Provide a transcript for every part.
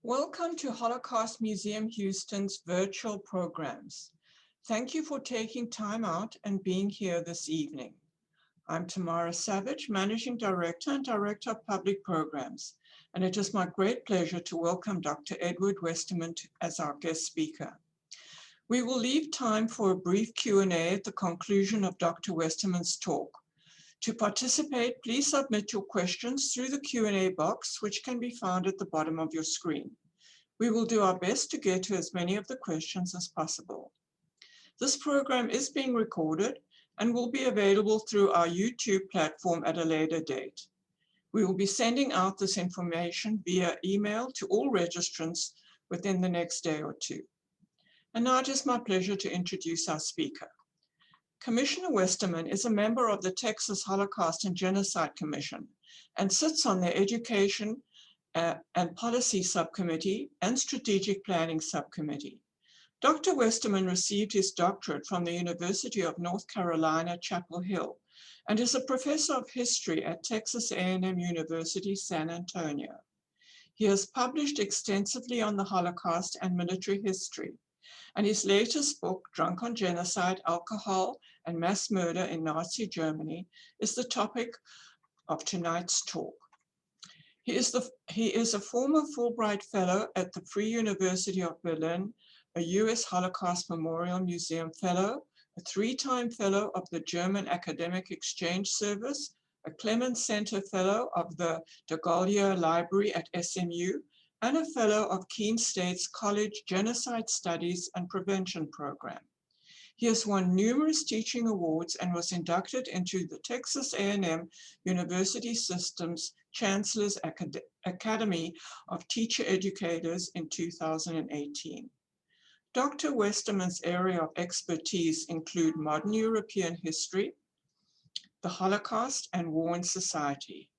Welcome to Holocaust Museum Houston's virtual programs. Thank you for taking time out and being here this evening. I'm Tamara Savage, Managing Director and Director of Public Programs, and it is my great pleasure to welcome Dr. Edward Westermann as our guest speaker. We will leave time for a brief Q&A at the conclusion of Dr. Westermann's talk. To participate, please submit your questions through the Q&A box, which can be found at the bottom of your screen. We will do our best to get to as many of the questions as possible. This program is being recorded and will be available through our YouTube platform at a later date. We will be sending out this information via email to all registrants within the next day or two. And now it is my pleasure to introduce our speaker. Commissioner Westermann is a member of the Texas Holocaust and Genocide Commission and sits on their Education and Policy Subcommittee and Strategic Planning Subcommittee. Dr. Westermann received his doctorate from the University of North Carolina, Chapel Hill, and is a professor of history at Texas A&M University, San Antonio. He has published extensively on the Holocaust and military history, and his latest book, Drunk on Genocide, Alcohol, and Mass Murder in Nazi Germany, is the topic of tonight's talk. He is a former Fulbright Fellow at the Free University of Berlin, a U.S. Holocaust Memorial Museum Fellow, a three-time Fellow of the German Academic Exchange Service, a Clemens Center Fellow of the De Gaulle Library at SMU, and a Fellow of Keene State's College Genocide Studies and Prevention Program. He has won numerous teaching awards and was inducted into the Texas A&M University System's Chancellor's Academy of Teacher Educators in 2018. Dr. Westermann's area of expertise include modern European history, the Holocaust, and war in society.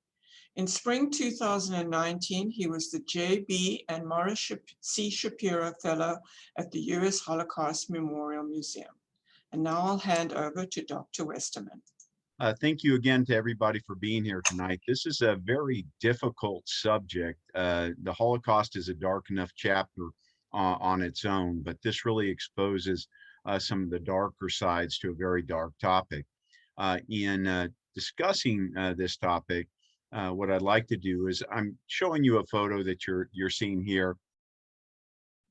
In spring 2019, he was the J.B. and Morris C. Shapiro Fellow at the U.S. Holocaust Memorial Museum. And now I'll hand over to Dr. Westermann. Thank you again to everybody for being here tonight. This is a very difficult subject. The Holocaust is a dark enough chapter on its own, but this really exposes some of the darker sides to a very dark topic. In discussing this topic, what I'd like to do is I'm showing you a photo that you're seeing here.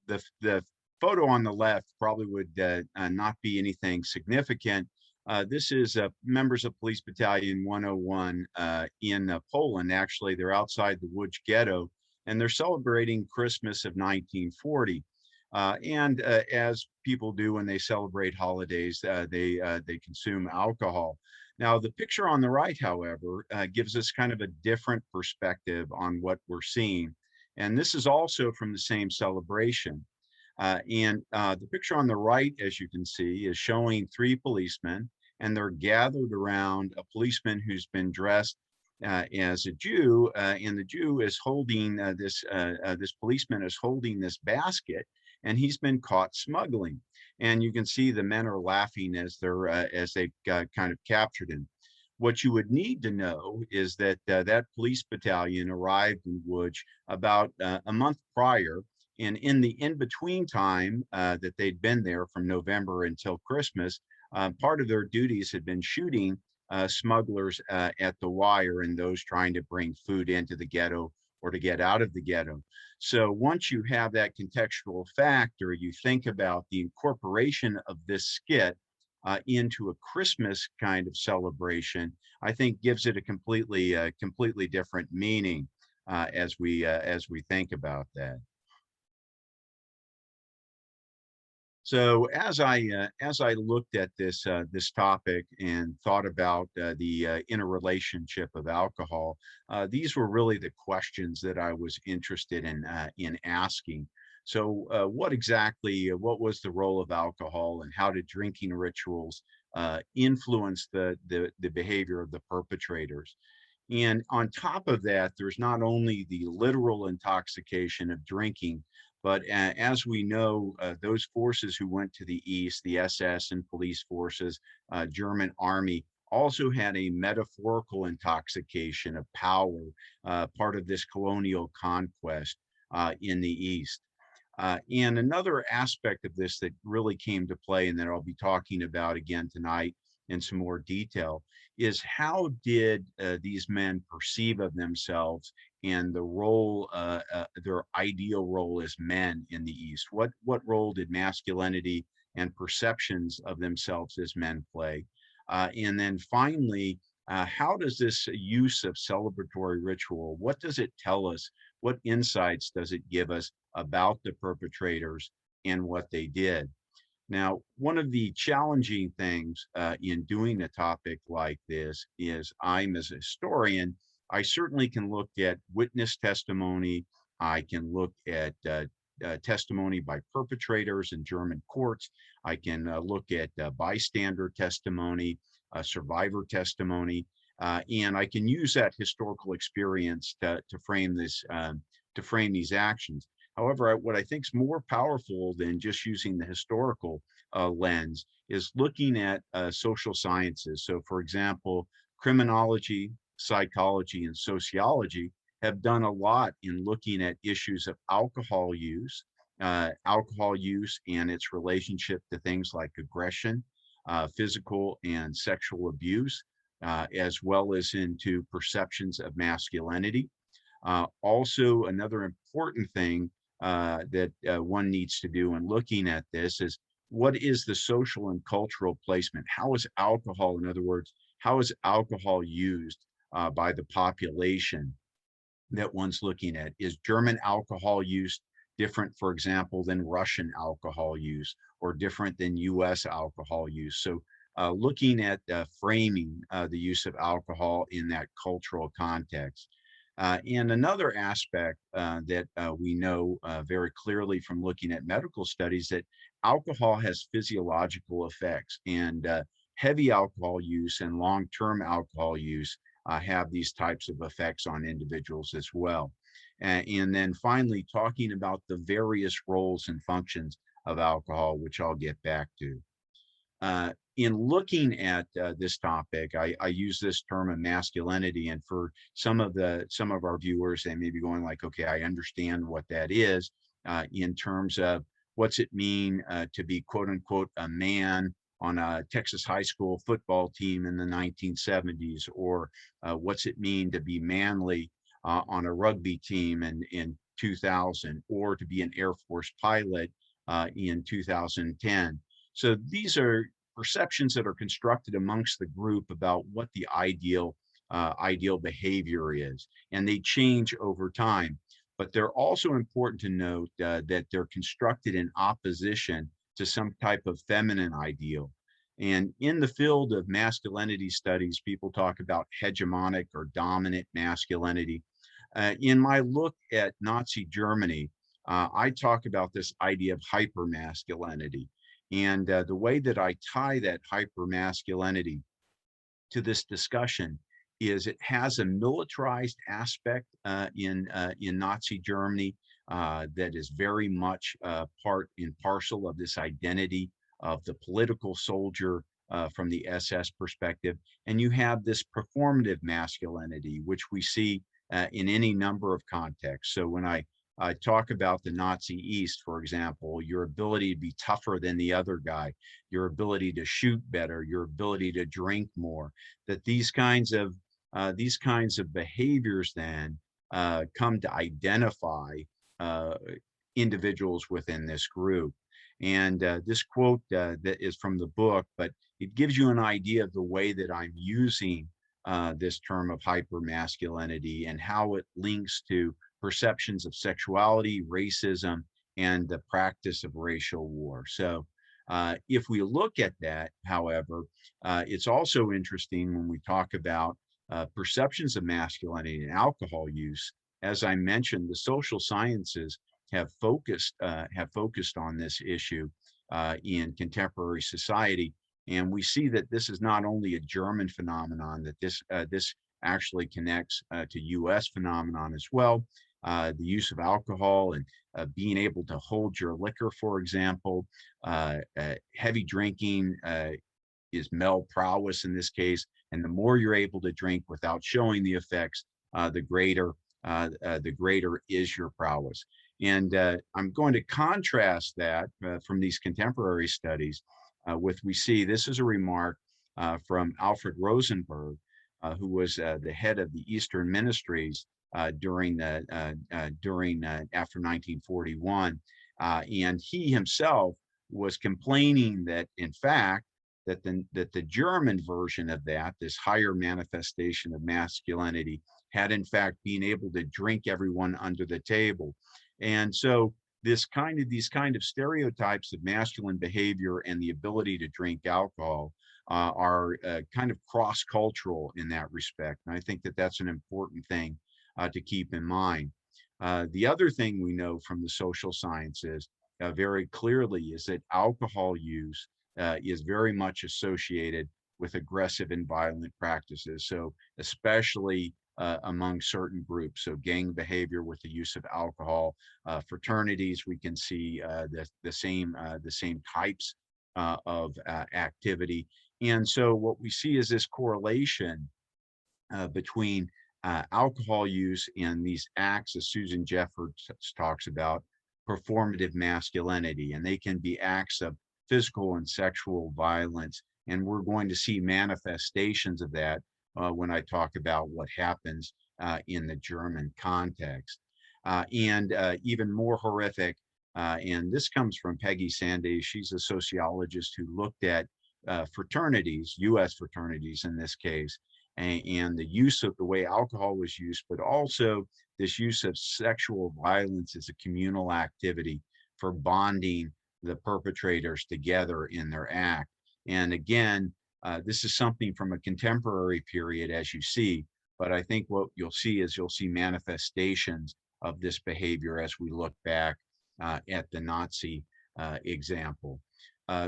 The photo on the left probably would not be anything significant. This is members of Police Battalion 101 in Poland. Actually, they're outside the Łódź Ghetto, and they're celebrating Christmas of 1940. As people do when they celebrate holidays, they consume alcohol. Now, the picture on the right, however, gives us kind of a different perspective on what we're seeing. And this is also from the same celebration. The picture on the right, as you can see, is showing three policemen, and they're gathered around a policeman who's been dressed as a Jew, and the Jew is holding this policeman is holding this basket, and he's been caught smuggling. And you can see the men are laughing as they kind of captured him. What you would need to know is that that police battalion arrived in Łódź about a month prior. And in the in-between time that they'd been there from November until Christmas, part of their duties had been shooting smugglers at the wire and those trying to bring food into the ghetto or to get out of the ghetto. So once you have that contextual factor, you think about the incorporation of this skit into a Christmas kind of celebration, I think gives it a completely different meaning as we think about that. So as I looked at this topic and thought about the interrelationship of alcohol, these were really the questions that I was interested in asking. So what was the role of alcohol, and how did drinking rituals influence the behavior of the perpetrators? And on top of that, there's not only the literal intoxication of drinking, but as we know, those forces who went to the east, the SS and police forces, German army, also had a metaphorical intoxication of power, part of this colonial conquest. in the East. And another aspect of this that really came to play, and that I'll be talking about again tonight in some more detail, is how did these men perceive of themselves and the role, their ideal role as men in the East? What role did masculinity and perceptions of themselves as men play? And then finally, how does this use of celebratory ritual, what does it tell us? What insights does it give us about the perpetrators and what they did? Now, one of the challenging things in doing a topic like this is I'm, as a historian, I certainly can look at witness testimony. I can look at testimony by perpetrators in German courts. I can look at bystander testimony, survivor testimony, and I can use that historical experience to frame this, to frame these actions. However, what I think is more powerful than just using the historical lens is looking at social sciences. So, for example, criminology, psychology, and sociology have done a lot in looking at issues of alcohol use and its relationship to things like aggression, physical and sexual abuse, as well as into perceptions of masculinity. Also, another important thing that one needs to do in looking at this is, what is the social and cultural placement? How is alcohol, in other words, how is alcohol used by the population that one's looking at? Is German alcohol use different, for example, than Russian alcohol use, or different than US alcohol use? So looking at framing the use of alcohol in that cultural context. And another aspect that we know very clearly from looking at medical studies, that alcohol has physiological effects, and heavy alcohol use and long-term alcohol use have these types of effects on individuals as well. And then finally, talking about the various roles and functions of alcohol, which I'll get back to. In looking at this topic, I use this term of masculinity, and for some of our viewers, they may be going like, okay, I understand what that is, in terms of what's it mean to be quote unquote a man on a Texas high school football team in the 1970s, or what's it mean to be manly on a rugby team in 2000, or to be an Air Force pilot in 2010. So these are perceptions that are constructed amongst the group about what the ideal behavior is, and they change over time. But they're also important to note that they're constructed in opposition to some type of feminine ideal. And in the field of masculinity studies, people talk about hegemonic or dominant masculinity. In my look at Nazi Germany, I talk about this idea of hypermasculinity. And the way that I tie that hypermasculinity to this discussion is it has a militarized aspect in Nazi Germany that is very much part and parcel of this identity of the political soldier from the SS perspective. And you have this performative masculinity, which we see in any number of contexts. So when I talk about the Nazi East, for example, your ability to be tougher than the other guy, your ability to shoot better, your ability to drink more, that these kinds of behaviors then come to identify individuals within this group. And this quote that is from the book, but it gives you an idea of the way that I'm using this term of hypermasculinity and how it links to perceptions of sexuality, racism, and the practice of racial war. So if we look at that, however, it's also interesting when we talk about perceptions of masculinity and alcohol use. As I mentioned, the social sciences have focused on this issue in contemporary society. And we see that this is not only a German phenomenon, that this actually connects to US phenomenon as well. The use of alcohol and being able to hold your liquor, for example. Heavy drinking is male prowess in this case, and the more you're able to drink without showing the effects, the greater is your prowess. And I'm going to contrast that from these contemporary studies with, we see this is a remark from Alfred Rosenberg, who was the head of the Eastern Ministries after 1941, and he himself was complaining that, in fact, that the German version of that, this higher manifestation of masculinity, had in fact been able to drink everyone under the table. And so these kind of stereotypes of masculine behavior and the ability to drink alcohol are kind of cross-cultural in that respect. And I think that that's an important thing to keep in mind. The other thing we know from the social sciences very clearly is that alcohol use is very much associated with aggressive and violent practices. So especially among certain groups, so gang behavior with the use of alcohol, fraternities, we can see the same types of activity. And so what we see is this correlation between alcohol use and these acts, as Susan Jeffords talks about, performative masculinity, and they can be acts of physical and sexual violence. And we're going to see manifestations of that when I talk about what happens in the German context. And even more horrific, and this comes from Peggy Sanday, she's a sociologist who looked at fraternities, US fraternities in this case, and the use of the way alcohol was used, but also this use of sexual violence as a communal activity for bonding the perpetrators together in their act. And again, this is something from a contemporary period, as you see, but I think what you'll see manifestations of this behavior as we look back at the Nazi example.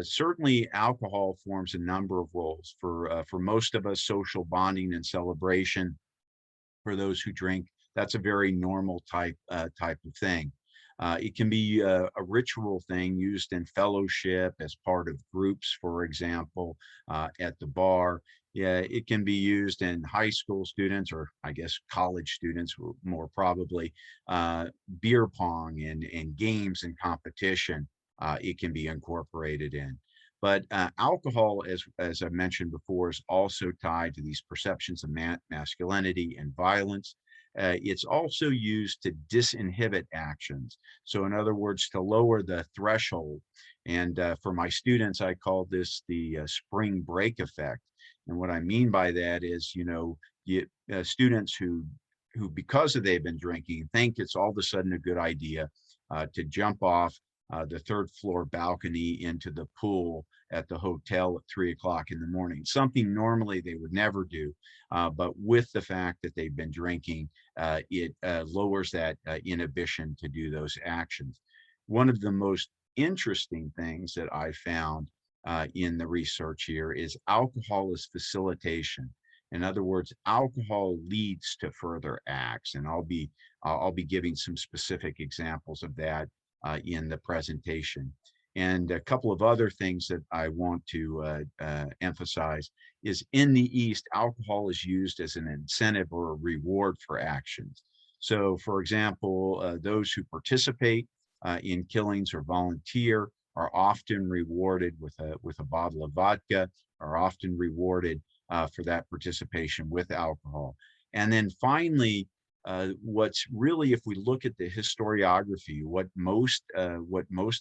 Certainly, alcohol forms a number of roles for most of us. Social bonding and celebration. For those who drink, that's a very normal type of thing. It can be a ritual thing used in fellowship as part of groups, for example, at the bar. Yeah, it can be used in high school students, or I guess college students more probably, beer pong and games and competition. It can be incorporated in. But alcohol, as I mentioned before, is also tied to these perceptions of masculinity and violence. It's also used to disinhibit actions. So in other words, to lower the threshold. And for my students, I call this the spring break effect. And what I mean by that is, students who because they've been drinking, think it's all of a sudden a good idea to jump off the third floor balcony into the pool at the hotel at 3 o'clock in the morning, something normally they would never do. But with the fact that they've been drinking, it lowers that inhibition to do those actions. One of the most interesting things that I found in the research here is alcohol is facilitation. In other words, alcohol leads to further acts, and I'll be giving some specific examples of that in the presentation. And a couple of other things that I want to emphasize is, in the East, alcohol is used as an incentive or a reward for actions. So, for example, those who participate in killings or volunteer are often rewarded with a bottle of vodka, are often rewarded for that participation with alcohol. And then finally, what's really, if we look at the historiography, what most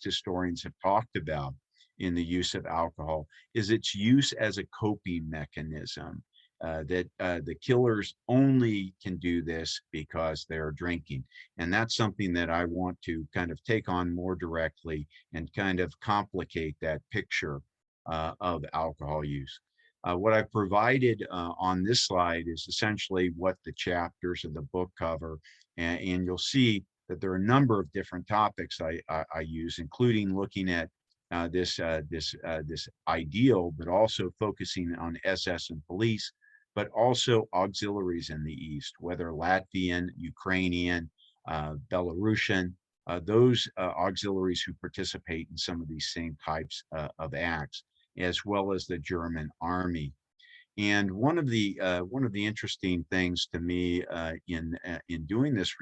historians have talked about in the use of alcohol is its use as a coping mechanism. That the killers only can do this because they're drinking. And that's something that I want to kind of take on more directly and kind of complicate that picture of alcohol use. What I've provided on this slide is essentially what the chapters of the book cover, and you'll see that there are a number of different topics I use, including looking at this ideal, but also focusing on SS and police, but also auxiliaries in the East, whether Latvian, Ukrainian, Belarusian, those auxiliaries who participate in some of these same types of acts, as well as the German army. And one of the interesting things to me in doing this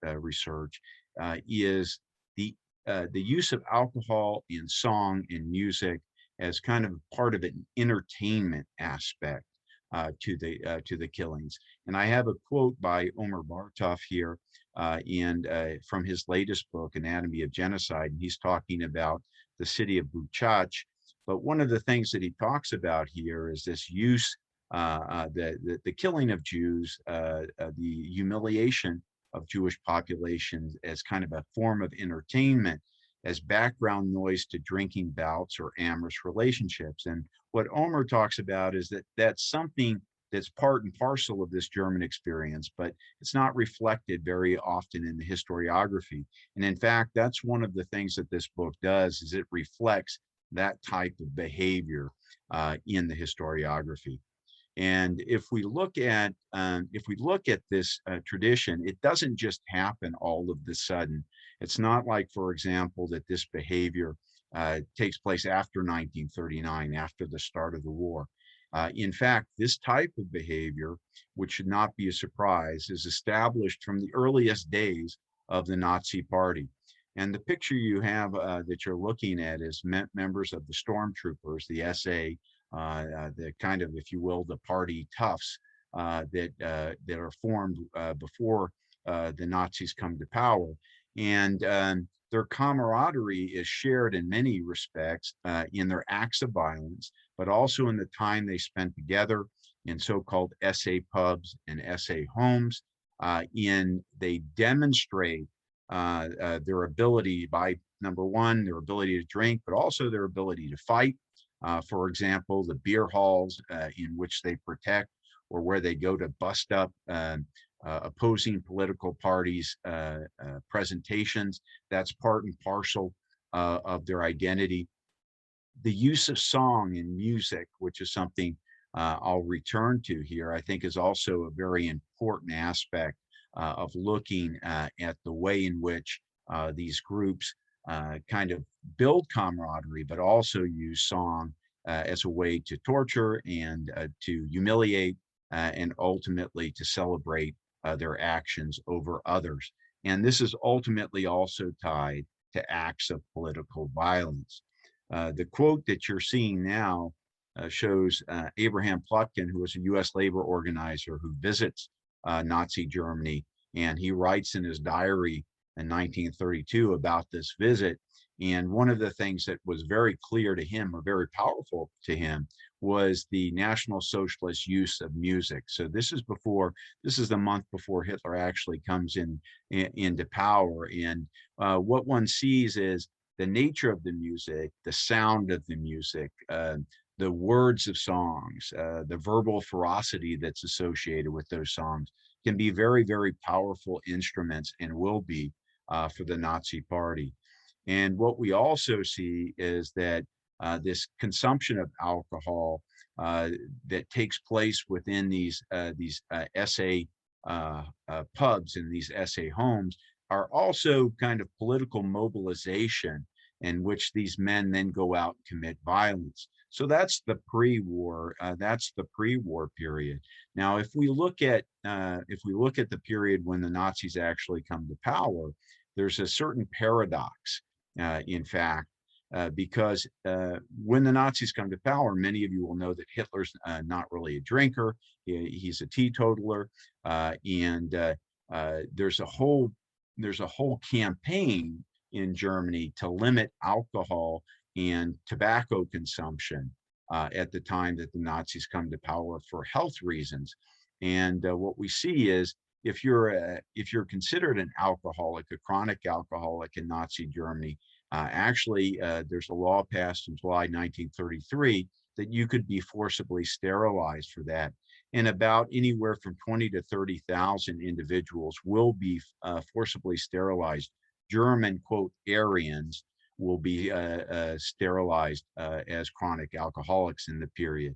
research is the use of alcohol in song and music as kind of part of an entertainment aspect to the killings. And I have a quote by Omer Bartov here, from his latest book, Anatomy of Genocide. And he's talking about the city of Buchach. But one of the things that he talks about here is this use, the killing of Jews, the humiliation of Jewish populations as kind of a form of entertainment, as background noise to drinking bouts or amorous relationships. And what Omer talks about is that that's something that's part and parcel of this German experience, but it's not reflected very often in the historiography. And in fact, that's one of the things that this book does, is it reflects that type of behavior in the historiography. And if we look at this tradition, it doesn't just happen all of the sudden. It's not like, for example, that this behavior takes place after 1939, after the start of the war. In fact, this type of behavior, which should not be a surprise, is established from the earliest days of the Nazi Party. And the picture you have that you're looking at is members of the stormtroopers, the SA, the kind of, if you will, the party toughs that are formed before the Nazis come to power. And their camaraderie is shared in many respects in their acts of violence, but also in the time they spent together in so-called SA pubs and SA homes. They demonstrate their ability by, number one, their ability to drink, but also their ability to fight. For example, the beer halls in which they protect, or where they go to bust up opposing political parties' presentations. That's part and parcel of their identity. The use of song and music, which is something I'll return to here, I think is also a very important aspect of looking at the way in which these groups kind of build camaraderie, but also use song as a way to torture and to humiliate and ultimately to celebrate their actions over others. And this is ultimately also tied to acts of political violence. The quote that you're seeing now shows Abraham Plotkin, who was a US labor organizer who visits Nazi Germany. And he writes in his diary in 1932 about this visit. And one of the things that was very clear to him, or very powerful to him, was the National Socialist use of music. So this is the month before Hitler actually comes into power. And what one sees is the nature of the music, the sound of the music, the words of songs, the verbal ferocity that's associated with those songs can be very, very powerful instruments, and will be for the Nazi Party. And what we also see is that this consumption of alcohol that takes place within these SA pubs and these SA homes are also kind of political mobilization in which these men then go out and commit violence. So that's the pre-war. That's the pre-war period. Now, if we look at the period when the Nazis actually come to power, there's a certain paradox. In fact, because when the Nazis come to power, many of you will know that Hitler's not really a drinker. He's a teetotaler, and there's a whole campaign in Germany to limit alcohol and tobacco consumption at the time that the Nazis come to power for health reasons. And what we see is, if you're considered an alcoholic, a chronic alcoholic in Nazi Germany, actually there's a law passed in July 1933 that you could be forcibly sterilized for that. And about anywhere from 20 to 30,000 individuals will be forcibly sterilized. German, quote, Aryans will be sterilized as chronic alcoholics in the period.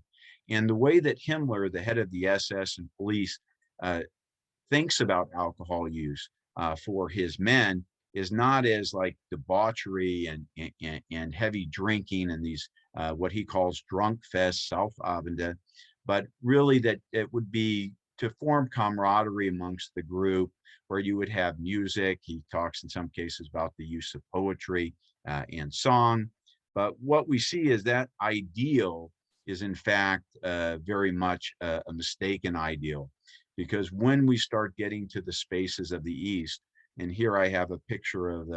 And the way that Himmler, the head of the SS and police, thinks about alcohol use for his men is not as like debauchery and heavy drinking and these what he calls drunk fest, Saufabende, but really that it would be form camaraderie amongst the group, where you would have music. He talks in some cases about the use of poetry and song. But what we see is that ideal is in fact very much a mistaken ideal, because when we start getting to the spaces of the East, and here I have a picture of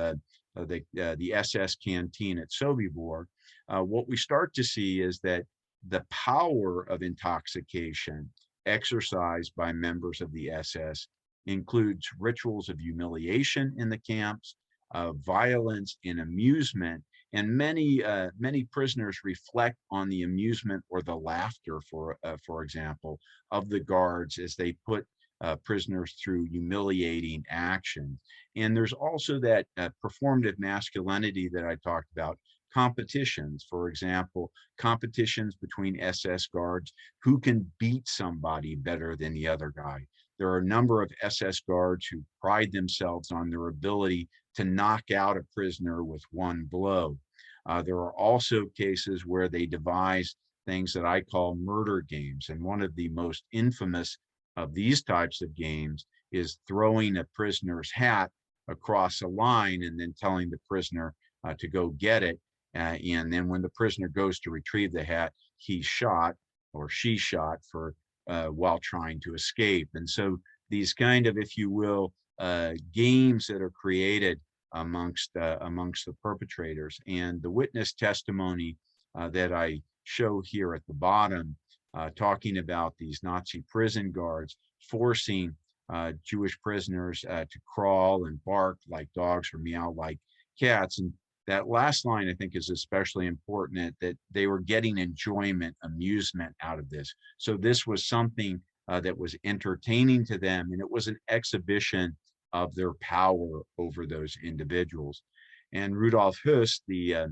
the SS Canteen at Sobibor, what we start to see is that the power of intoxication exercised by members of the SS includes rituals of humiliation in the camps, violence and amusement. And many prisoners reflect on the amusement or the laughter, for example, of the guards as they put prisoners through humiliating action. And there's also that performative masculinity that I talked about. Competitions, for example, competitions between SS guards who can beat somebody better than the other guy. There are a number of SS guards who pride themselves on their ability to knock out a prisoner with one blow. There are also cases where they devise things that I call murder games. And one of the most infamous of these types of games is throwing a prisoner's hat across a line and then telling the prisoner to go get it. And then when the prisoner goes to retrieve the hat, he's shot or she's shot for while trying to escape. And so these kind of, if you will, games that are created amongst the perpetrators. And the witness testimony that I show here at the bottom, talking about these Nazi prison guards forcing Jewish prisoners to crawl and bark like dogs or meow like cats. And that last line, I think, is especially important, that they were getting enjoyment, amusement out of this. So this was something that was entertaining to them, and it was an exhibition of their power over those individuals. And Rudolf Höss, the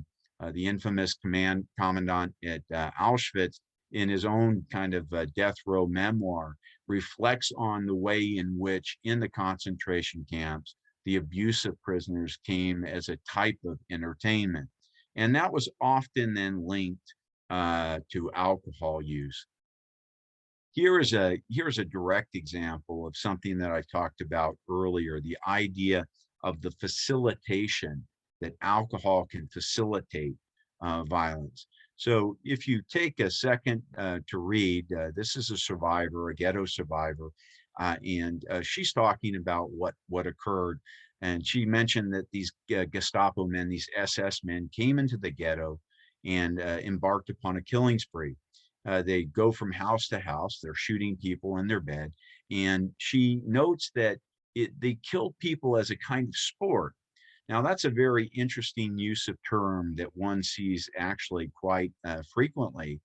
infamous commandant at Auschwitz, in his own kind of death row memoir, reflects on the way in which in the concentration camps, the abuse of prisoners came as a type of entertainment. And that was often then linked to alcohol use. Here's a direct example of something that I talked about earlier, the idea of the facilitation, that alcohol can facilitate violence. So if you take a second to read, this is a survivor, a ghetto survivor, and she's talking about what occurred. And she mentioned that these Gestapo men, these SS men, came into the ghetto and embarked upon a killing spree. They go from house to house, they're shooting people in their bed. And she notes that they kill people as a kind of sport. Now, that's a very interesting use of term that one sees actually quite frequently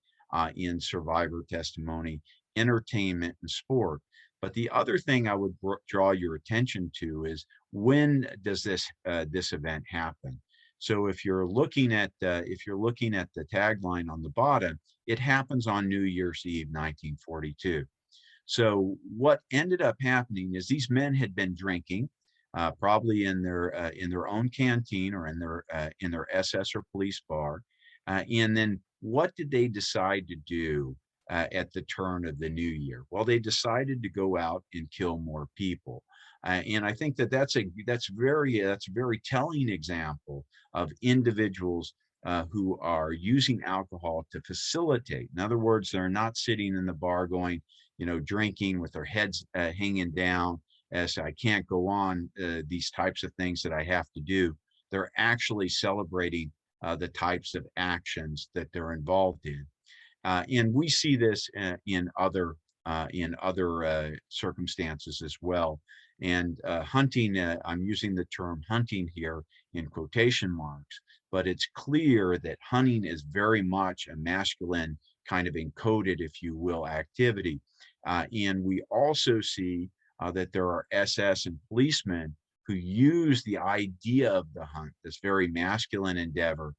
in survivor testimony, entertainment and sport. But the other thing I would draw your attention to is, when does this event happen? So if you're looking at the tagline on the bottom, it happens on New Year's Eve, 1942. So what ended up happening is these men had been drinking, probably in their own canteen or in their SS or police bar, and then what did they decide to do at the turn of the new year? Well, they decided to go out and kill more people, and I think that's a very telling example of individuals who are using alcohol to facilitate. In other words, they're not sitting in the bar going, drinking with their heads hanging down, as I can't go on these types of things that I have to do. They're actually celebrating the types of actions that they're involved in. And we see this in other circumstances as well. And hunting, I'm using the term hunting here in quotation marks, but it's clear that hunting is very much a masculine kind of encoded, if you will, activity. And we also see that there are SS and policemen who use the idea of the hunt, this very masculine endeavor,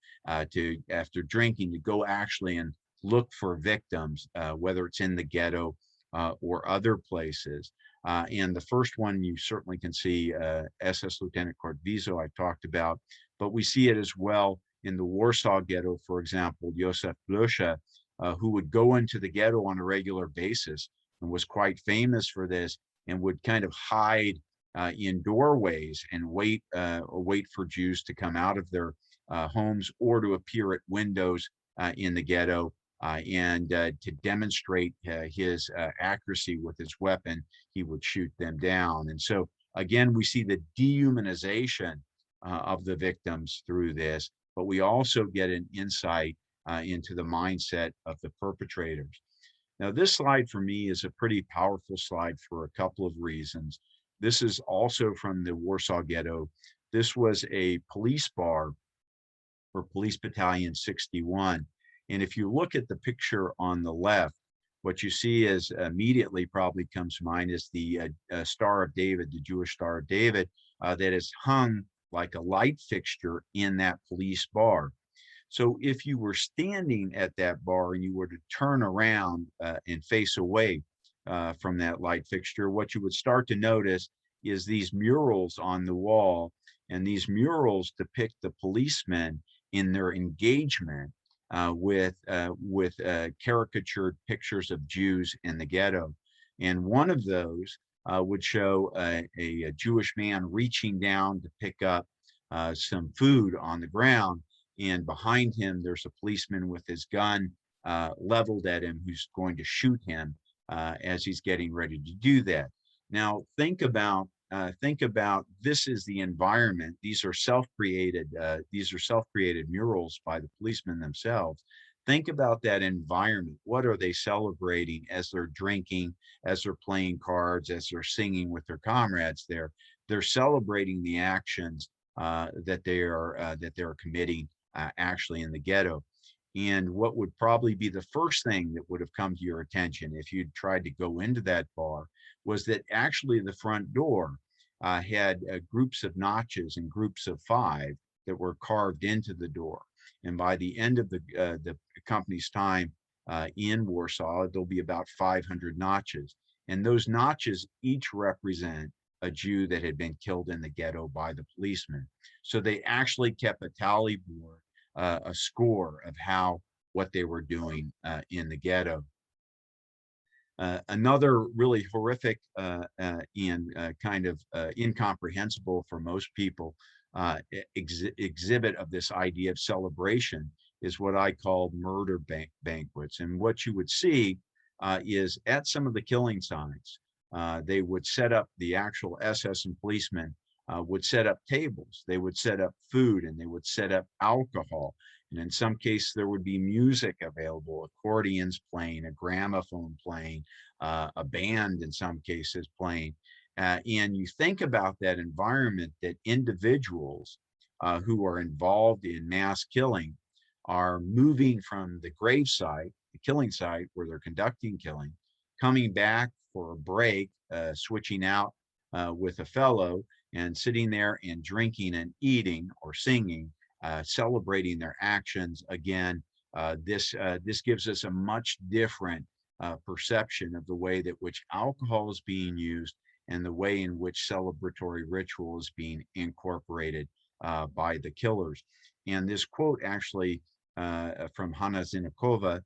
to, after drinking, to go actually and look for victims, whether it's in the ghetto or other places. And the first one you certainly can see, SS Lieutenant Kortwizo, I talked about, but we see it as well in the Warsaw Ghetto, for example, Józef Blöcha, who would go into the ghetto on a regular basis and was quite famous for this, and would kind of hide in doorways and wait for Jews to come out of their homes or to appear at windows in the ghetto and to demonstrate his accuracy with his weapon. He would shoot them down. And so again, we see the dehumanization of the victims through this, but we also get an insight into the mindset of the perpetrators. Now, this slide for me is a pretty powerful slide for a couple of reasons. This is also from the Warsaw Ghetto. This was a police bar for Police Battalion 61. And if you look at the picture on the left, what you see is immediately probably comes to mind is the Star of David, the Jewish Star of David, that is hung like a light fixture in that police bar. So if you were standing at that bar and you were to turn around and face away from that light fixture, what you would start to notice is these murals on the wall, and these murals depict the policemen in their engagement with caricatured pictures of Jews in the ghetto. And one of those would show a Jewish man reaching down to pick up some food on the ground. And behind him, there's a policeman with his gun leveled at him who's going to shoot him as he's getting ready to do that. Now, think about this is the environment. These are self-created murals by the policemen themselves. Think about that environment. What are they celebrating as they're drinking, as they're playing cards, as they're singing with their comrades there? They're celebrating the actions that they're committing actually in the ghetto. And what would probably be the first thing that would have come to your attention if you'd tried to go into that bar was that actually the front door had groups of notches and groups of 5 that were carved into the door. And by the end of the company's time in Warsaw, there'll be about 500 notches. And those notches each represent a Jew that had been killed in the ghetto by the policemen. So they actually kept a tally board, a score of what they were doing in the ghetto. Another really horrific and kind of incomprehensible for most people exhibit of this idea of celebration is what I call murder banquets. And what you would see is at some of the killing sites, they would set up, the actual SS and policemen would set up tables, they would set up food, and they would set up alcohol. And in some cases, there would be music available, accordions playing, a gramophone playing, a band in some cases playing. And you think about that environment, that individuals who are involved in mass killing are moving from the grave site, the killing site where they're conducting killing, coming back for a break, switching out with a fellow and sitting there and drinking and eating or singing, celebrating their actions. Again, this gives us a much different perception of the way that which alcohol is being used and the way in which celebratory ritual is being incorporated by the killers. And this quote actually from Hanna Zinnikova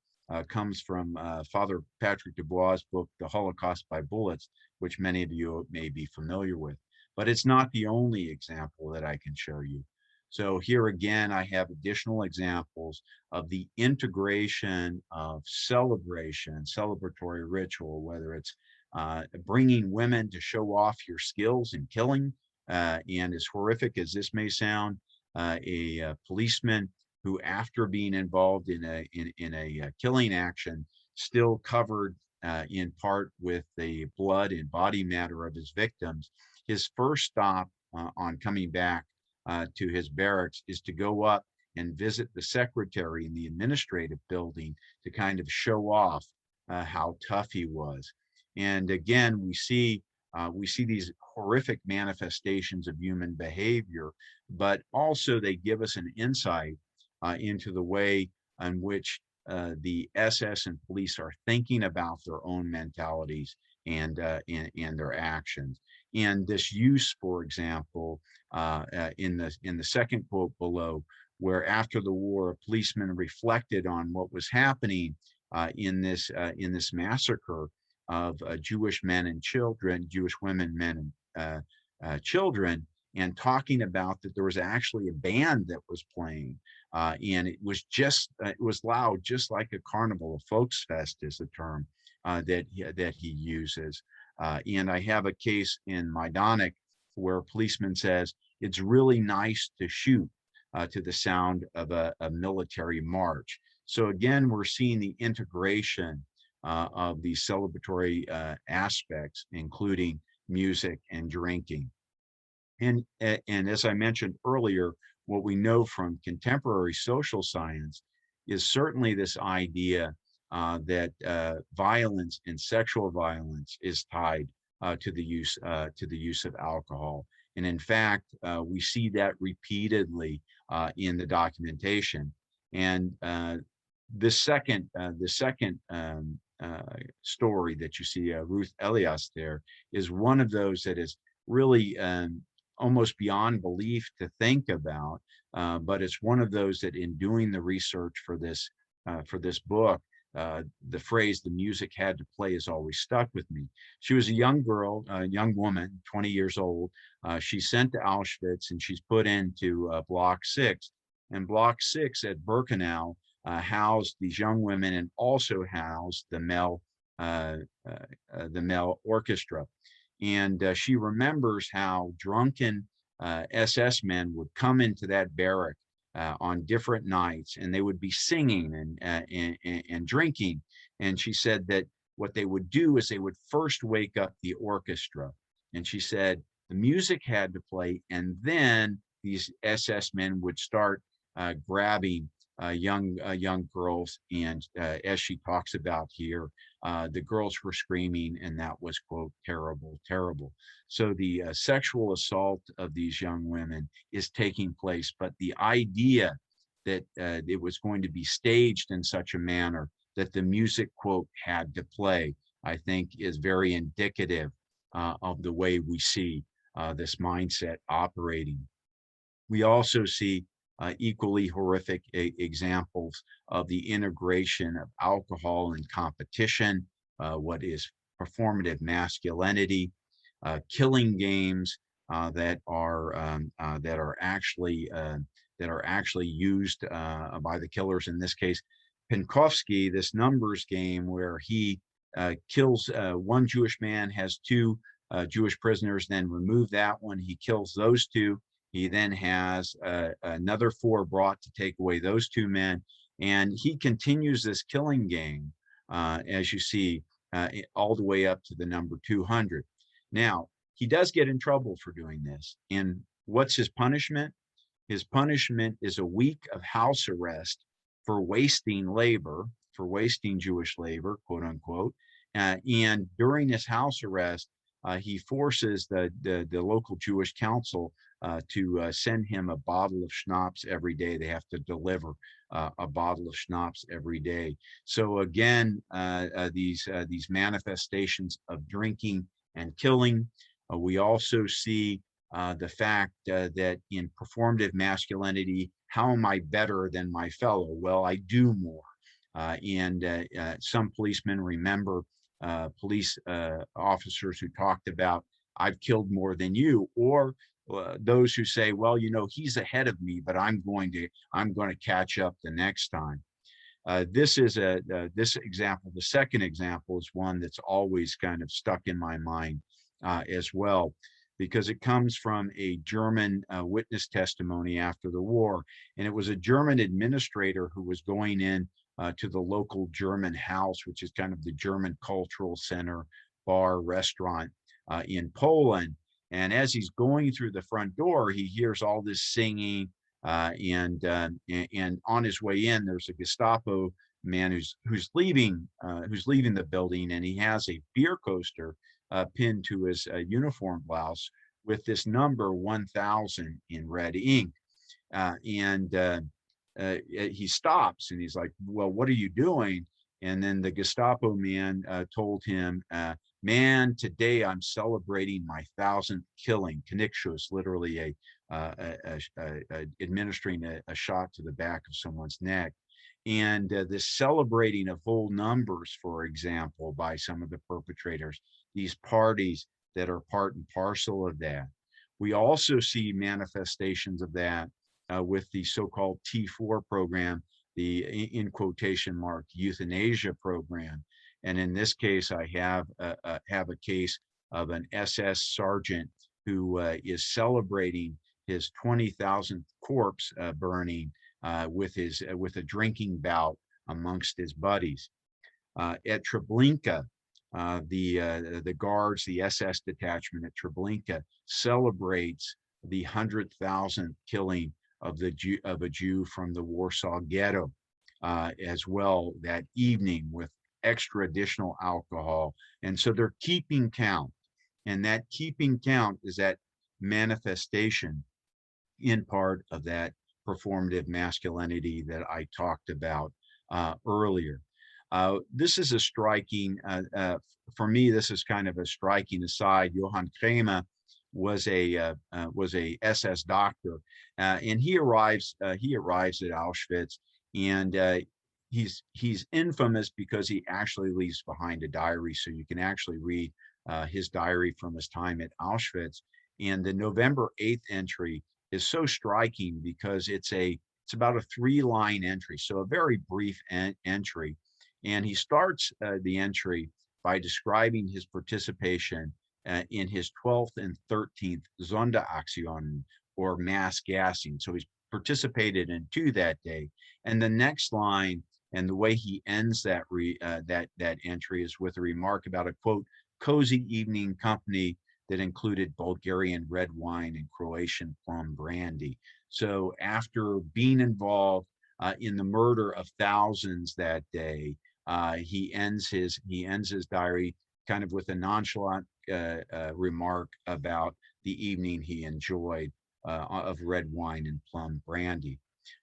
comes from Father Patrick Dubois' book, The Holocaust by Bullets, which many of you may be familiar with. But it's not the only example that I can show you. So here again, I have additional examples of the integration of celebration, celebratory ritual, whether it's bringing women to show off your skills in killing. And as horrific as this may sound, a policeman who, after being involved in a killing action, still covered in part with the blood and body matter of his victims, his first stop on coming back to his barracks is to go up and visit the secretary in the administrative building to kind of show off how tough he was. And again, we see these horrific manifestations of human behavior, but also they give us an insight into the way in which the SS and police are thinking about their own mentalities and their actions. And this use, for example, in the second quote below, where after the war, a policeman reflected on what was happening in this massacre of Jewish men and children, Jewish women, men, and children, and talking about that there was actually a band that was playing, and it was it was loud, just like a carnival. A folksfest is the term that he uses. And I have a case in Majdanek where a policeman says it's really nice to shoot to the sound of a military march. So again, we're seeing the integration of these celebratory aspects, including music and drinking. And as I mentioned earlier, what we know from contemporary social science is certainly this idea that violence and sexual violence is tied to the use of alcohol. And in fact, we see that repeatedly in the documentation. And the second story that you see, Ruth Elias there, is one of those that is really almost beyond belief to think about, but it's one of those that in doing the research for this book, the phrase "the music had to play" has always stuck with me. She was a young girl, a young woman, 20 years old. She's sent to Auschwitz and she's put into Block 6. And Block 6 at Birkenau housed these young women and also housed the male orchestra. And she remembers how drunken SS men would come into that barrack on different nights, and they would be singing and drinking. And she said that what they would do is they would first wake up the orchestra. And she said the music had to play, and then these SS men would start grabbing young girls. And as she talks about here, the girls were screaming, and that was, quote, terrible, terrible. So the sexual assault of these young women is taking place, but the idea that it was going to be staged in such a manner that the music, quote, had to play, I think is very indicative of the way we see this mindset operating. We also see equally horrific examples of the integration of alcohol and competition, what is performative masculinity, killing games that are actually used by the killers. In this case, Penkovsky, this numbers game where he kills one Jewish man, has two Jewish prisoners, then remove that one, he kills those two. He then has another 4 brought to take away those 2 men. And he continues this killing game, as you see, all the way up to the number 200. Now, he does get in trouble for doing this. And what's his punishment? His punishment is a week of house arrest for wasting labor, for wasting Jewish labor, quote unquote. And during his house arrest, he forces the local Jewish council to send him a bottle of schnapps every day. They have to deliver a bottle of schnapps every day. So again, these manifestations of drinking and killing. We also see the fact that in performative masculinity, how am I better than my fellow? Well, I do more. And some policemen remember police officers who talked about, I've killed more than you, or those who say, well, you know, he's ahead of me, but I'm going to catch up the next time. This example, the second example, is one that's always kind of stuck in my mind as well, because it comes from a German witness testimony after the war. And it was a German administrator who was going in to the local German house, which is kind of the German cultural center, bar, restaurant in Poland. And as he's going through the front door, he hears all this singing, and on his way in, there's a Gestapo man who's leaving the building, and he has a beer coaster pinned to his uniform blouse with this number 1000 in red ink. He stops and he's like, well, what are you doing? And then the Gestapo man told him, man, today I'm celebrating my 1000th killing. Knickschuss, literally administering a shot to the back of someone's neck. And the celebrating of whole numbers, for example, by some of the perpetrators, these parties that are part and parcel of that. We also see manifestations of that with the so-called T4 program, the in quotation mark euthanasia program. And in this case, I have a case of an SS sergeant who is celebrating his 20,000th corpse burning with a drinking bout amongst his buddies. At Treblinka, the guards, the SS detachment at Treblinka celebrates the 100,000th killing of a Jew from the Warsaw Ghetto as well that evening with extra additional alcohol. And so they're keeping count. And that keeping count is that manifestation in part of that performative masculinity that I talked about earlier. This is a striking, for me, this is kind of a striking aside. Johann Kremer was a SS doctor, and he arrives at Auschwitz, and he's infamous because he actually leaves behind a diary, so you can actually read his diary from his time at Auschwitz. And the November 8th entry is so striking because it's about a 3-line entry, so a very brief entry. And he starts the entry by describing his participation in his 12th and 13th Sonderaktionen, or mass gassing. So he's participated in 2 that day. And the next line, and the way he ends that entry, is with a remark about a, quote, cozy evening company that included Bulgarian red wine and Croatian plum brandy. So after being involved in the murder of thousands that day, he ends his diary kind of with a nonchalant remark about the evening he enjoyed of red wine and plum brandy.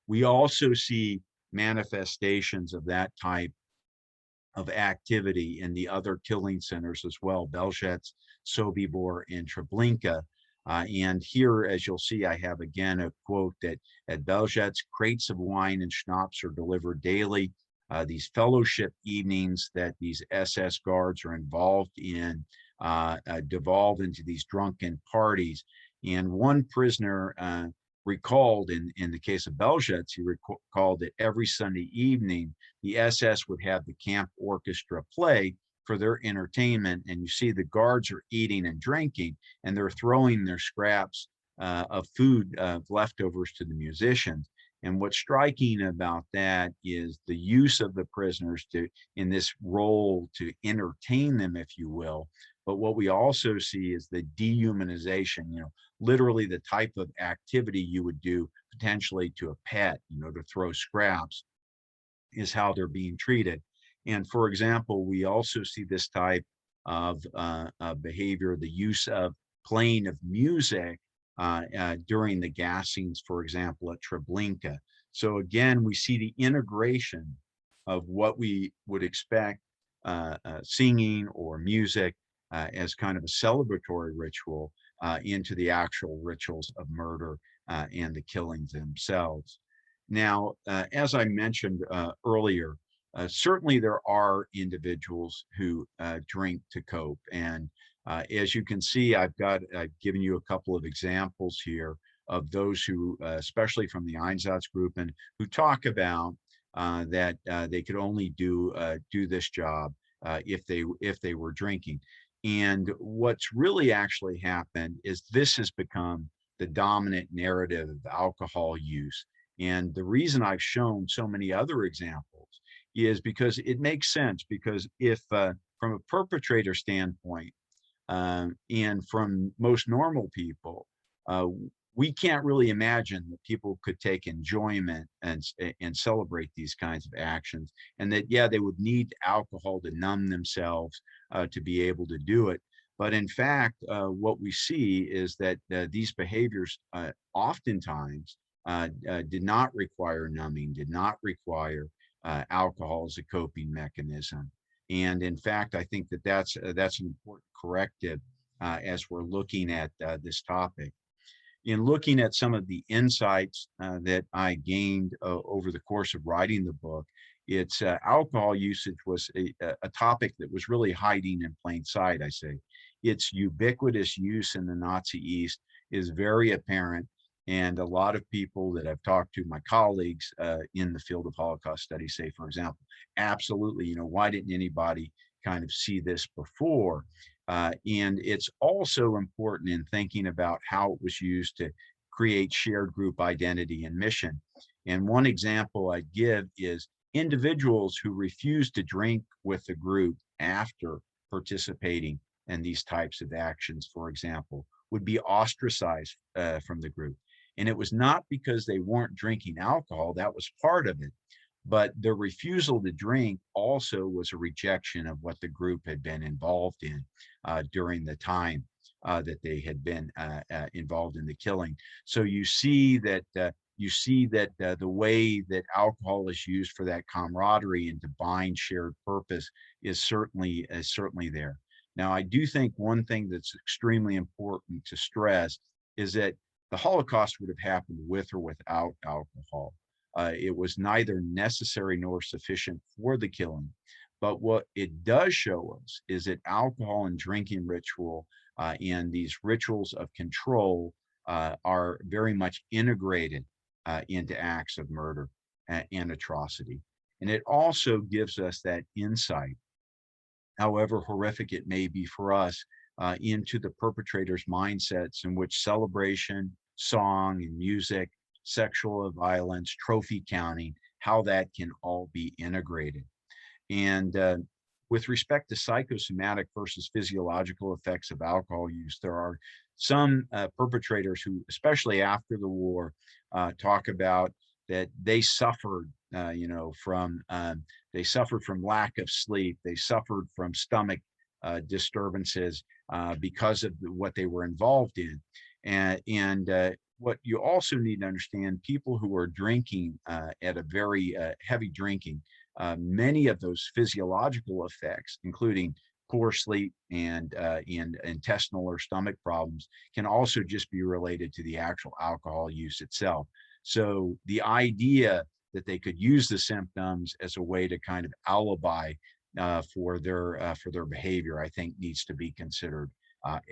We also see manifestations of that type of activity in the other killing centers as well, Belzec, Sobibor, and Treblinka. And here, as you'll see, I have again a quote that at Belzec, crates of wine and schnapps are delivered daily. These fellowship evenings that these SS guards are involved in devolve into these drunken parties. And one prisoner recalled, in the case of Belzec, he recalled that every Sunday evening, the SS would have the camp orchestra play for their entertainment. And you see the guards are eating and drinking, and they're throwing their scraps of food leftovers to the musicians. And what's striking about that is the use of the prisoners in this role to entertain them, if you will. But what we also see is the dehumanization, literally the type of activity you would do potentially to a pet, to throw scraps, is how they're being treated. And for example, we also see this type of behavior, the use of playing of music during the gassings, for example, at Treblinka. So again, we see the integration of what we would expect singing or music as kind of a celebratory ritual into the actual rituals of murder and the killings themselves. Now, as I mentioned earlier, certainly there are individuals who drink to cope. And as you can see, I've given you a couple of examples here of those who, especially from the Einsatzgruppen, who talk about that they could only do this job if they were drinking. And what's really actually happened is this has become the dominant narrative of alcohol use. And the reason I've shown so many other examples is because it makes sense, because if from a perpetrator standpoint and from most normal people, we can't really imagine that people could take enjoyment and celebrate these kinds of actions, and that, yeah, they would need alcohol to numb themselves to be able to do it. But in fact, what we see is that these behaviors oftentimes did not require numbing, did not require alcohol as a coping mechanism. And in fact, I think that that's an important corrective as we're looking at this topic. In looking at some of the insights that I gained over the course of writing the book, it's alcohol usage was a topic that was really hiding in plain sight, I say. Its ubiquitous use in the Nazi East is very apparent. And a lot of people that I've talked to, my colleagues in the field of Holocaust studies say, for example, absolutely, why didn't anybody kind of see this before? And it's also important in thinking about how it was used to create shared group identity and mission. And one example I give is individuals who refuse to drink with the group after participating in these types of actions, for example, would be ostracized from the group. And it was not because they weren't drinking alcohol, that was part of it. But the refusal to drink also was a rejection of what the group had been involved in during the time that they had been involved in the killing. So you see that the way that alcohol is used for that camaraderie and to bind shared purpose is certainly there. Now, I do think one thing that's extremely important to stress is that the Holocaust would have happened with or without alcohol. It was neither necessary nor sufficient for the killing. But what it does show us is that alcohol and drinking ritual and these rituals of control are very much integrated into acts of murder and atrocity. And it also gives us that insight, however horrific it may be for us, into the perpetrators' mindsets in which celebration, song, and music, sexual violence, trophy counting, how that can all be integrated. And with respect to psychosomatic versus physiological effects of alcohol use, there are some perpetrators who, especially after the war, talk about that they suffered, they suffered from lack of sleep, they suffered from stomach disturbances because of what they were involved in, and what you also need to understand, people who are drinking at a very heavy drinking, many of those physiological effects, including poor sleep and intestinal or stomach problems, can also just be related to the actual alcohol use itself. So the idea that they could use the symptoms as a way to kind of alibi for their behavior, I think needs to be considered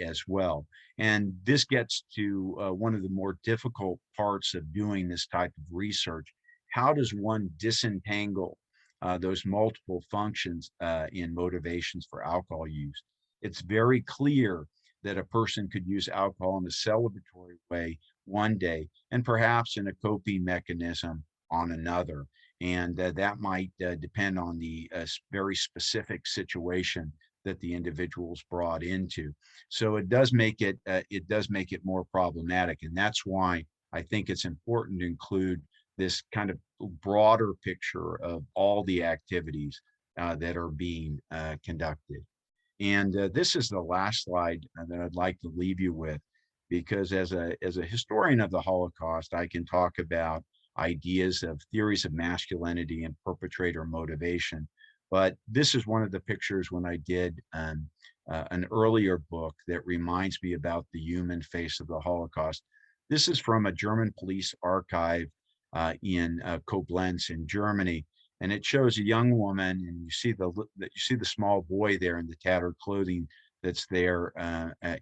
as well. And this gets to one of the more difficult parts of doing this type of research. How does one disentangle those multiple functions in motivations for alcohol use? It's very clear that a person could use alcohol in a celebratory way one day and perhaps in a coping mechanism on another. And that might depend on the very specific situation that the individual's brought into. So it does make it more problematic. And that's why I think it's important to include this kind of broader picture of all the activities that are being conducted. And this is the last slide that I'd like to leave you with, because as a historian of the Holocaust, I can talk about ideas of theories of masculinity and perpetrator motivation. But this is one of the pictures when I did an earlier book that reminds me about the human face of the Holocaust. This is from a German police archive in Koblenz in Germany, and it shows a young woman, and you see the small boy there in the tattered clothing that's there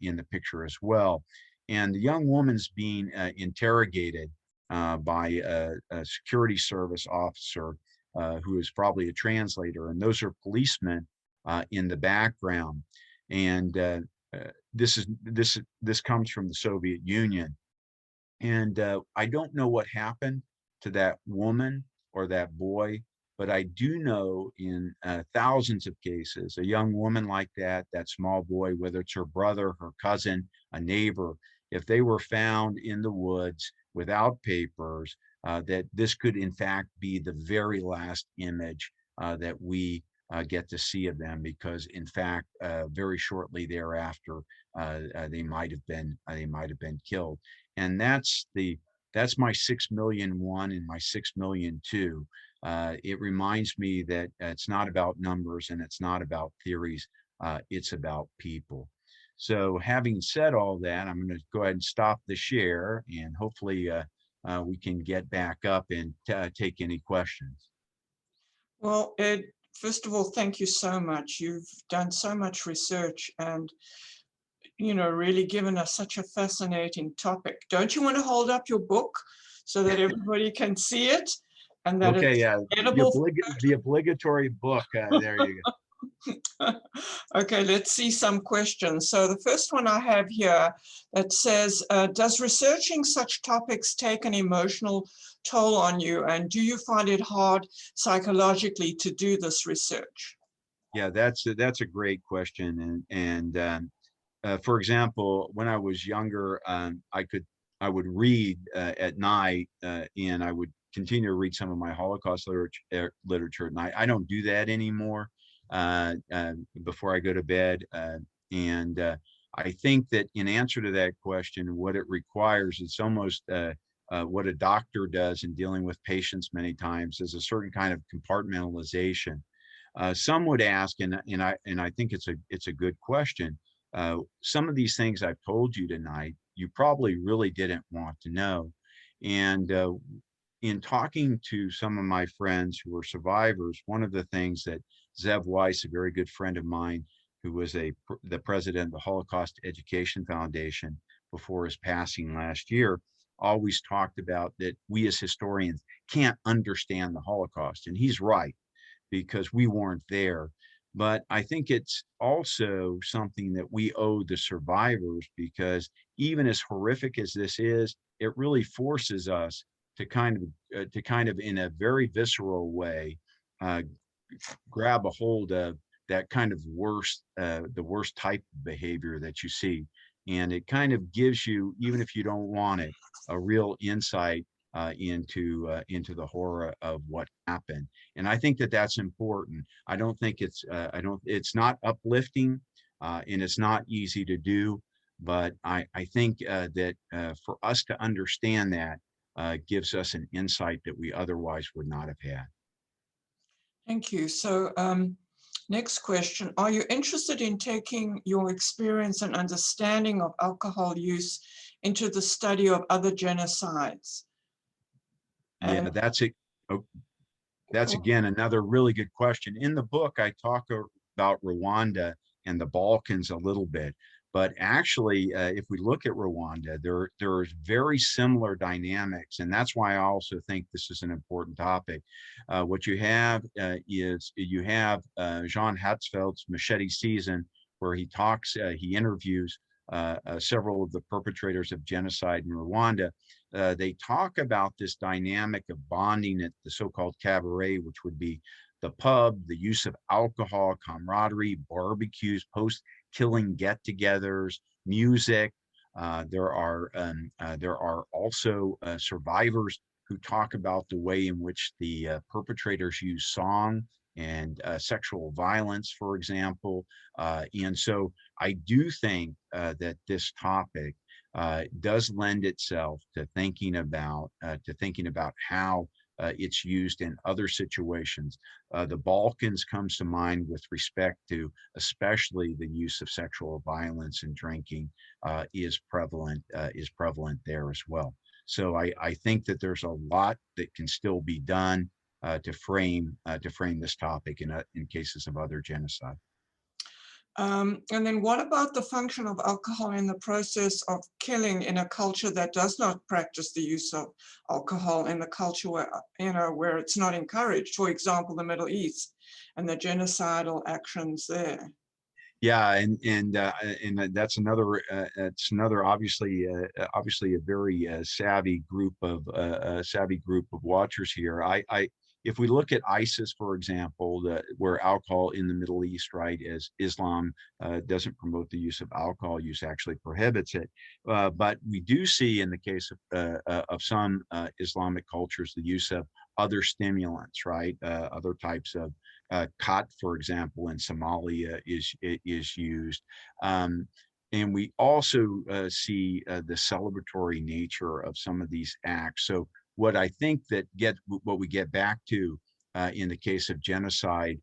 in the picture as well. And the young woman's being interrogated by a security service officer who is probably a translator, and those are policemen in the background. And this comes from the Soviet Union. And I don't know what happened to that woman or that boy, but I do know in thousands of cases, a young woman like that small boy, whether it's her brother, her cousin, a neighbor, if they were found in the woods without papers, that this could in fact be the very last image that we get to see of them, because in fact, very shortly thereafter, they might have been killed. And that's my 6,000,001 and my 6,000,002. It reminds me that it's not about numbers and it's not about theories. It's about people. So having said all that, I'm going to go ahead and stop the share, and hopefully we can get back up and take any questions. Well, Ed, first of all, thank you so much. You've done so much research and, really given us such a fascinating topic. Don't you want to hold up your book so that everybody can see it and that Okay, it's yeah, edible? the obligatory book. There you go. Okay, let's see some questions. So the first one I have here that says, does researching such topics take an emotional toll on you? And do you find it hard psychologically to do this research? Yeah, that's a great question. For example, when I was younger, I would read at night, and I would continue to read some of my Holocaust literature at night. I don't do that anymore before I go to bed. I think that in answer to that question, what it requires, it's almost what a doctor does in dealing with patients many times, is a certain kind of compartmentalization. Some would ask, and I think it's a good question. Some of these things I've told you tonight, you probably really didn't want to know. And in talking to some of my friends who were survivors, one of the things that Zev Weiss, a very good friend of mine, who was the president of the Holocaust Education Foundation before his passing last year, always talked about, that we as historians can't understand the Holocaust. And he's right, because we weren't there. But I think it's also something that we owe the survivors, because even as horrific as this is, it really forces us to kind of in a very visceral way, uh, grab a hold of that kind of the worst type of behavior that you see. And it kind of gives you, even if you don't want it, a real insight into the horror of what happened. And I think that that's important. I don't think it's not uplifting, and it's not easy to do, but I think that for us to understand that gives us an insight that we otherwise would not have had. Thank you. So next question, are you interested in taking your experience and understanding of alcohol use into the study of other genocides? Yeah, And that's again another really good question. In the book, I talk about Rwanda and the Balkans a little bit, but actually, if we look at Rwanda, there's very similar dynamics, and that's why I also think this is an important topic. What you have is you have Jean Hatzfeld's Machete Season, where he interviews several of the perpetrators of genocide in Rwanda. They talk about this dynamic of bonding at the so-called cabaret, which would be the pub, the use of alcohol, camaraderie, barbecues, post-killing get-togethers, music. There are also survivors who talk about the way in which the perpetrators use song and sexual violence, for example. And so I do think that this topic does lend itself to thinking about how it's used in other situations. The Balkans comes to mind with respect to especially the use of sexual violence and drinking is prevalent there as well. So I think that there's a lot that can still be done to frame this topic in cases of other genocide. and then what about the function of alcohol in the process of killing in a culture that does not practice the use of alcohol, in the culture where, where it's not encouraged, for example, the Middle East and the genocidal actions there? Yeah, and that's another obviously a very savvy group of watchers here. If we look at ISIS, for example, where alcohol in the Middle East, right, as Islam doesn't promote the use of alcohol use, actually prohibits it. But we do see in the case of some Islamic cultures the use of other stimulants, right, other types of khat, for example, in Somalia is used. And we also see the celebratory nature of some of these acts. So what I think that what we get back to in the case of genocide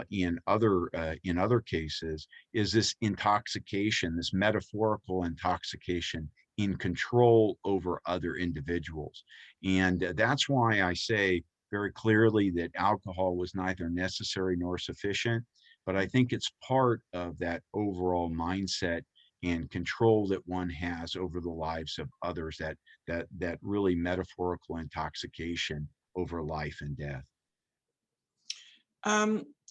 in other cases, is this intoxication, this metaphorical intoxication in control over other individuals. And that's why I say very clearly that alcohol was neither necessary nor sufficient, but I think it's part of that overall mindset and control that one has over the lives of others, that really metaphorical intoxication over life and death.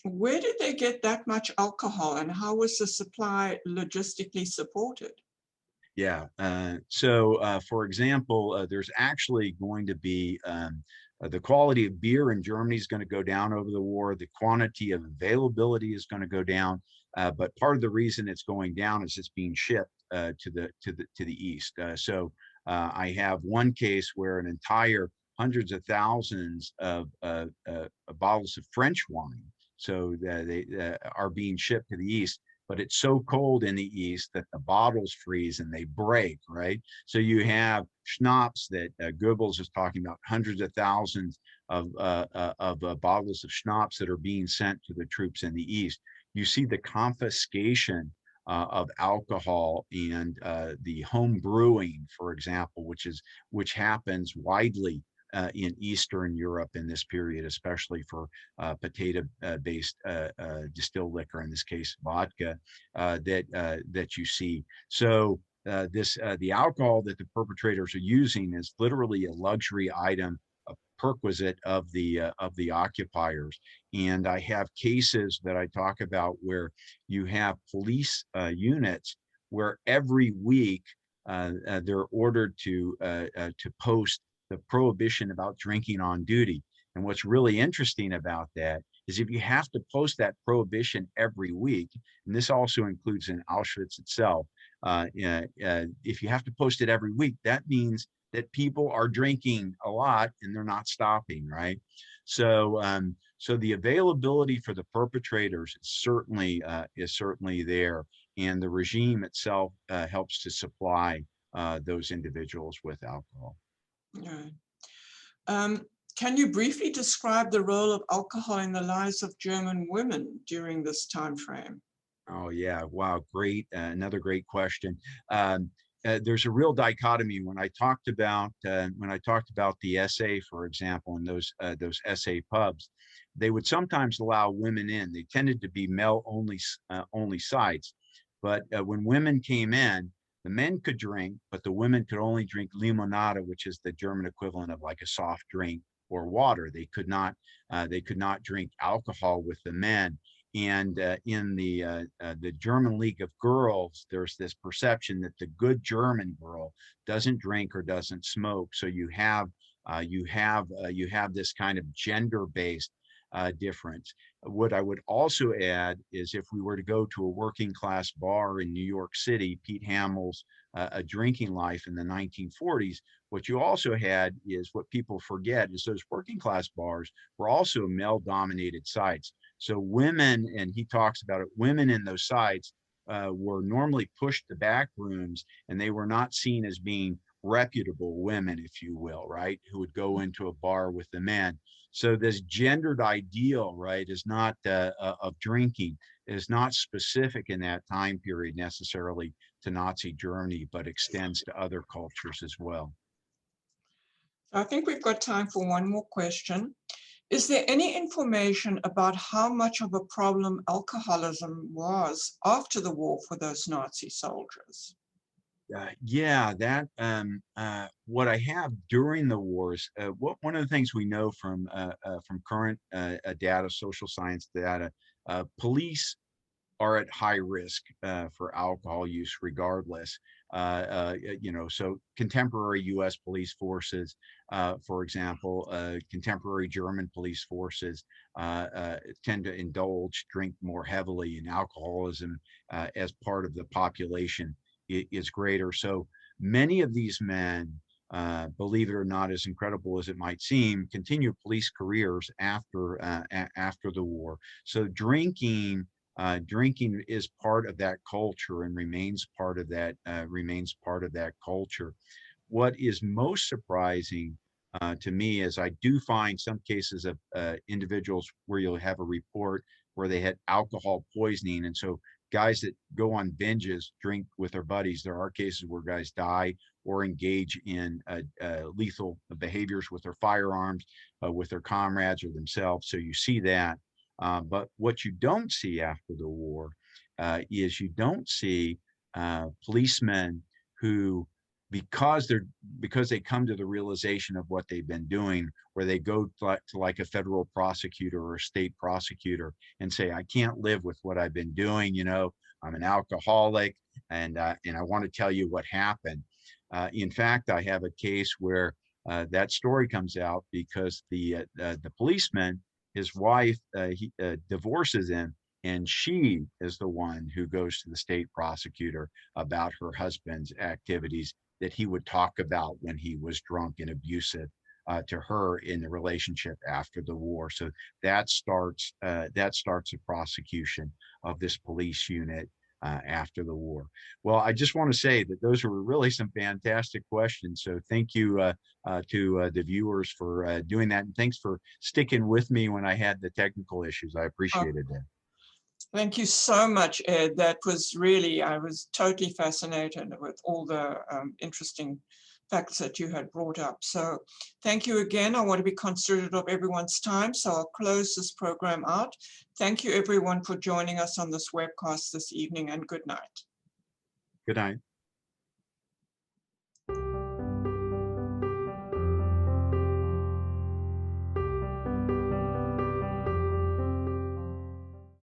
Where did they get that much alcohol, and how was the supply logistically supported? Yeah. For example, there's actually going to be the quality of beer in Germany is going to go down over the war. The quantity of availability is going to go down. But part of the reason it's going down is it's being shipped to the east. I have one case where an entire hundreds of thousands of bottles of French wine, so they are being shipped to the east. But it's so cold in the east that the bottles freeze and they break, right? So you have schnapps that Goebbels is talking about, hundreds of thousands of bottles of schnapps that are being sent to the troops in the east. You see the confiscation of alcohol and the home brewing, for example, which happens widely in Eastern Europe in this period, especially for potato-based distilled liquor, in this case vodka, that you see. So the alcohol that the perpetrators are using is literally a luxury item, a perquisite of the occupiers. And I have cases that I talk about where you have police units where every week they're ordered to post the prohibition about drinking on duty. And what's really interesting about that is if you have to post that prohibition every week, and this also includes in Auschwitz itself, if you have to post it every week, that means that people are drinking a lot and they're not stopping, right? So the availability for the perpetrators is certainly there, and the regime itself helps to supply those individuals with alcohol. Right. Can you briefly describe the role of alcohol in the lives of German women during this time frame? Oh yeah, wow, great. Another great question. There's a real dichotomy when I talked about the SA, for example, in those SA pubs. They would sometimes allow women in. They tended to be male only sites, but when women came in, the men could drink, but the women could only drink limonada, which is the German equivalent of like a soft drink or water. They could not drink alcohol with the men. And in the German League of Girls, there's this perception that the good German girl doesn't drink or doesn't smoke. So you have this kind of gender-based difference. What I would also add is if we were to go to a working class bar in New York City, Pete Hamill's A Drinking Life in the 1940s, what you also had is, what people forget, is those working class bars were also male-dominated sites. So women, and he talks about it, women in those sites were normally pushed to back rooms, and they were not seen as being reputable women, if you will, right, who would go into a bar with the men. So this gendered ideal, right, is not of drinking, is not specific in that time period necessarily to Nazi Germany, but extends to other cultures as well. I think we've got time for one more question. Is there any information about how much of a problem alcoholism was after the war for those Nazi soldiers? Yeah, that what I have during the wars. One of the things we know from current data, social science data, police are at high risk for alcohol use regardless. So contemporary US police forces, for example, contemporary German police forces tend to drink more heavily, and alcoholism as part of the population is greater. So many of these men, believe it or not, as incredible as it might seem, continue police careers after the war. So drinking is part of that culture and remains part of that culture. What is most surprising to me is I do find some cases of individuals where you'll have a report where they had alcohol poisoning. And so guys that go on binges, drink with their buddies, there are cases where guys die or engage in lethal behaviors with their firearms, with their comrades or themselves. So you see that. But what you don't see after the war is you don't see policemen who, because they come to the realization of what they've been doing, where they go to like a federal prosecutor or a state prosecutor and say, I can't live with what I've been doing. You know, I'm an alcoholic, and I want to tell you what happened. In fact, I have a case where that story comes out because the policeman, his wife, he divorces him, and she is the one who goes to the state prosecutor about her husband's activities that he would talk about when he was drunk and abusive to her in the relationship after the war. So that starts a prosecution of this police unit after the war. Well, I just want to say that those were really some fantastic questions. So thank you to the viewers for doing that. And thanks for sticking with me when I had the technical issues. I appreciated that. Thank you so much, Ed. That was really, I was totally fascinated with all the interesting facts that you had brought up. So thank you again. I want to be considerate of everyone's time, so I'll close this program out. Thank you everyone for joining us on this webcast this evening, and good night. Good night.